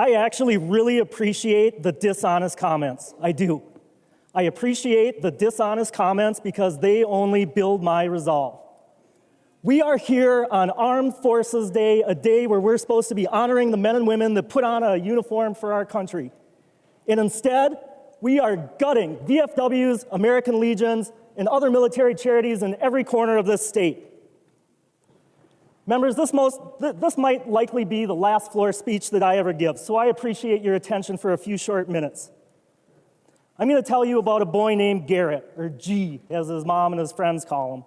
I actually really appreciate the dishonest comments. I do. I appreciate the dishonest comments because they only build my resolve. We are here on Armed Forces Day, a day where we're supposed to be honoring the men and women that put on a uniform for our country. And instead, we are gutting DFWs, American Legions, and other military charities in every corner of this state. Members, this might likely be the last floor speech that I ever give, so I appreciate your attention for a few short minutes. I'm going to tell you about a boy named Garrett, or G, as his mom and his friends call him.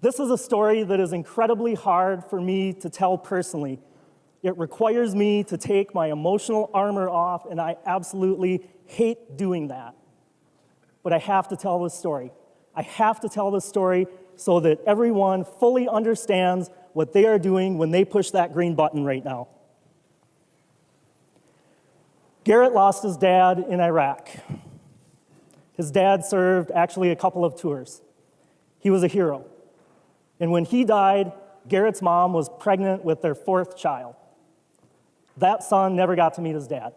This is a story that is incredibly hard for me to tell personally. It requires me to take my emotional armor off, and I absolutely hate doing that. But I have to tell this story. I have to tell this story so that everyone fully understands what they are doing when they push that green button right now. Garrett lost his dad in Iraq. His dad served actually a couple of tours. He was a hero. And when he died, Garrett's mom was pregnant with their fourth child. That son never got to meet his dad.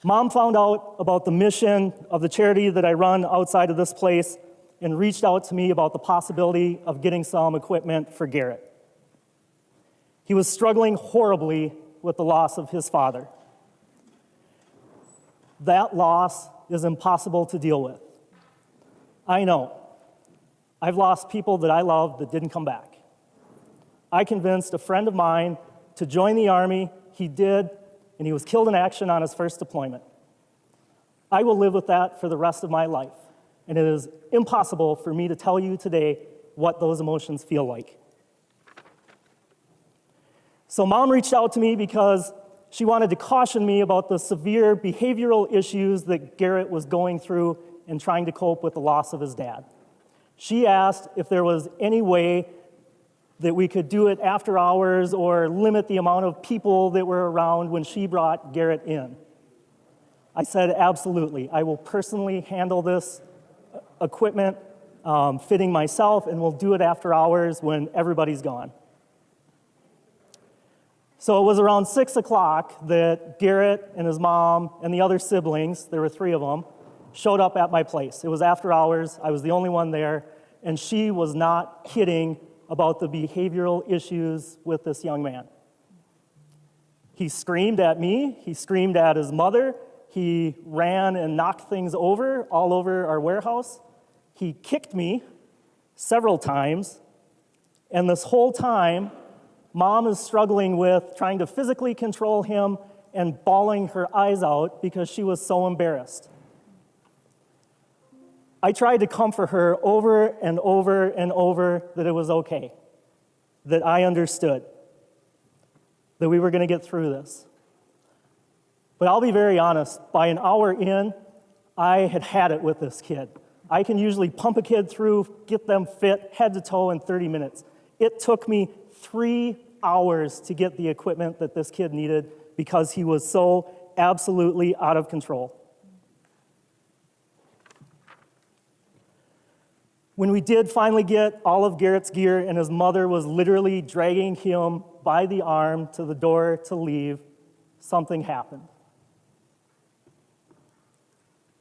Mom found out about the mission of the charity that I run outside of this place and reached out to me about the possibility of getting some equipment for Garrett. He was struggling horribly with the loss of his father. That loss is impossible to deal with. I know. I've lost people that I loved that didn't come back. I convinced a friend of mine to join the Army. He did, and he was killed in action on his first deployment. I will live with that for the rest of my life, and it is impossible for me to tell you today what those emotions feel like. So Mom reached out to me because she wanted to caution me about the severe behavioral issues that Garrett was going through in trying to cope with the loss of his dad. She asked if there was any way that we could do it after hours or limit the amount of people that were around when she brought Garrett in. I said, absolutely. I will personally handle this equipment fitting myself, and we'll do it after hours when everybody's gone. So it was around 6 o'clock that Garrett and his mom and the other siblings, there were 3 of them, showed up at my place. It was after hours. I was the only one there, and she was not kidding about the behavioral issues with this young man. He screamed at me. He screamed at his mother. He ran and knocked things over all over our warehouse. He kicked me several times, and this whole time, Mom is struggling with trying to physically control him and bawling her eyes out because she was so embarrassed. I tried to comfort her over and over and over that it was okay, that I understood, that we were going to get through this. But I'll be very honest, by an hour in, I had it with this kid. I can usually pump a kid through, get them fit head to toe in 30 minutes. It took me 3 hours to get the equipment that this kid needed because he was so absolutely out of control. When we did finally get all of Garrett's gear and his mother was literally dragging him by the arm to the door to leave, something happened.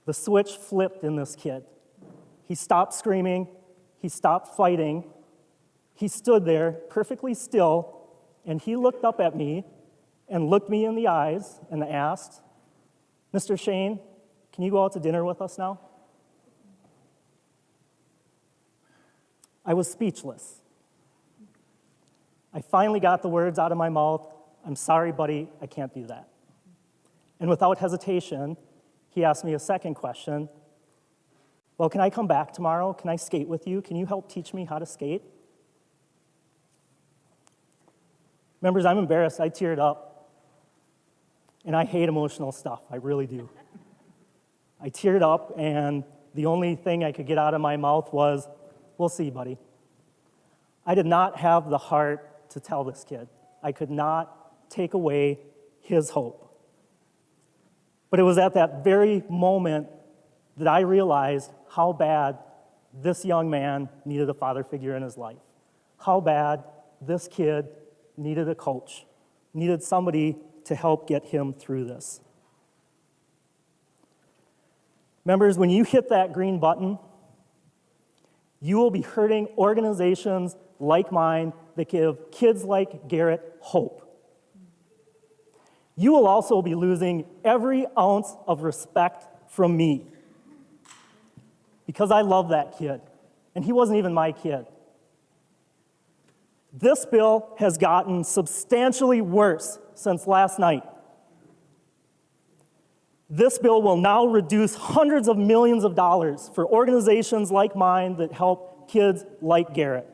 The switch flipped in this kid. He stopped screaming. He stopped fighting. He stood there perfectly still, and he looked up at me and looked me in the eyes and asked, "Mr. Shane, can you go out to dinner with us now?" I was speechless. I finally got the words out of my mouth, "I'm sorry, buddy, I can't do that." And without hesitation, he asked me a second question. "Well, can I come back tomorrow? Can I skate with you? Can you help teach me how to skate?" Members, I'm embarrassed. I teared up. And I hate emotional stuff. I really do. I teared up, and the only thing I could get out of my mouth was, "We'll see, buddy." I did not have the heart to tell this kid. I could not take away his hope. But it was at that very moment that I realized how bad this young man needed a father figure in his life. How bad this kid needed a coach, needed somebody to help get him through this. Members, when you hit that green button, you will be hurting organizations like mine that give kids like Garrett hope. You will also be losing every ounce of respect from me because I love that kid, and he wasn't even my kid. This bill has gotten substantially worse since last night. This bill will now reduce hundreds of millions of dollars for organizations like mine that help kids like Garrett.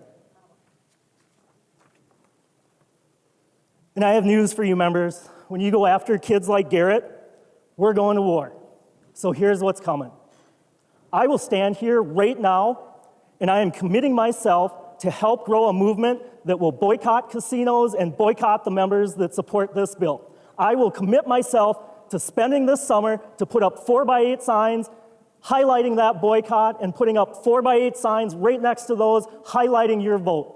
And I have news for you, members. When you go after kids like Garrett, we're going to war. So here's what's coming. I will stand here right now, and I am committing myself to help grow a movement that will boycott casinos and boycott the members that support this bill. I will commit myself to spending this summer to put up 4x8 signs highlighting that boycott and putting up 4x8 signs right next to those highlighting your vote.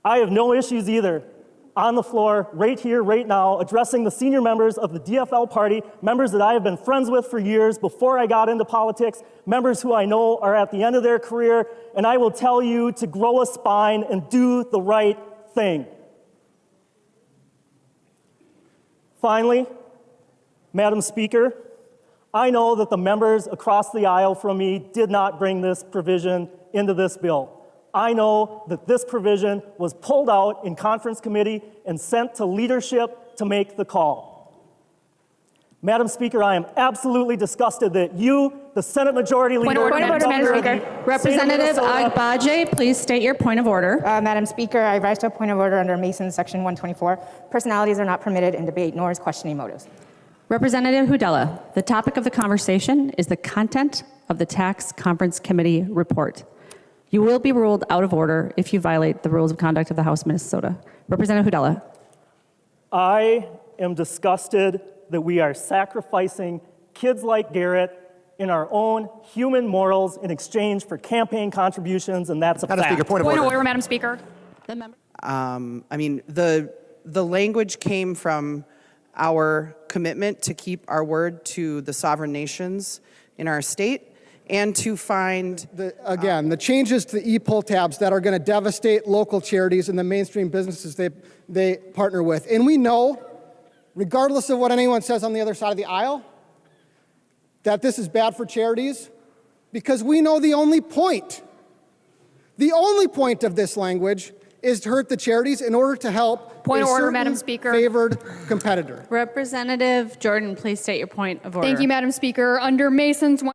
I have no issues either on the floor, right here, right now, addressing the senior members of the DFL party, members that I have been friends with for years before I got into politics, members who I know are at the end of their career, and I will tell you to grow a spine and do the right thing. Finally, Madam Speaker, I know that the members across the aisle from me did not bring this provision into this bill. I know that this provision was pulled out in conference committee and sent to leadership to make the call. Madam Speaker, I am absolutely disgusted that you, the Senate Majority Leader, Point of order, Madam Speaker. Representative Agbaje, please state your point of order. Madam Speaker, I rise to a point of order under Mason's Section 124. Personalities are not permitted in debate, nor is questioning motives. Representative Hudella, the topic of the conversation is the content of the Tax Conference Committee report. You will be ruled out of order if you violate the rules of conduct of the House of Minnesota. Representative Hudella. I am disgusted that we are sacrificing kids like Garrett in our own human morals in exchange for campaign contributions, and that's a Madam fact. Speaker, point of order. Madam Speaker. The member. I mean, the language came from our commitment to keep our word to the sovereign nations in our state and to find... The changes to the e-pull tabs that are going to devastate local charities and the mainstream businesses they partner with. And we know, regardless of what anyone says on the other side of the aisle, that this is bad for charities because we know the only point of this language is to hurt the charities in order to help Point a of order, certain Madam Speaker. favored competitor. Representative Jordan, please state your point of order. Thank you, Madam Speaker. Under Mason's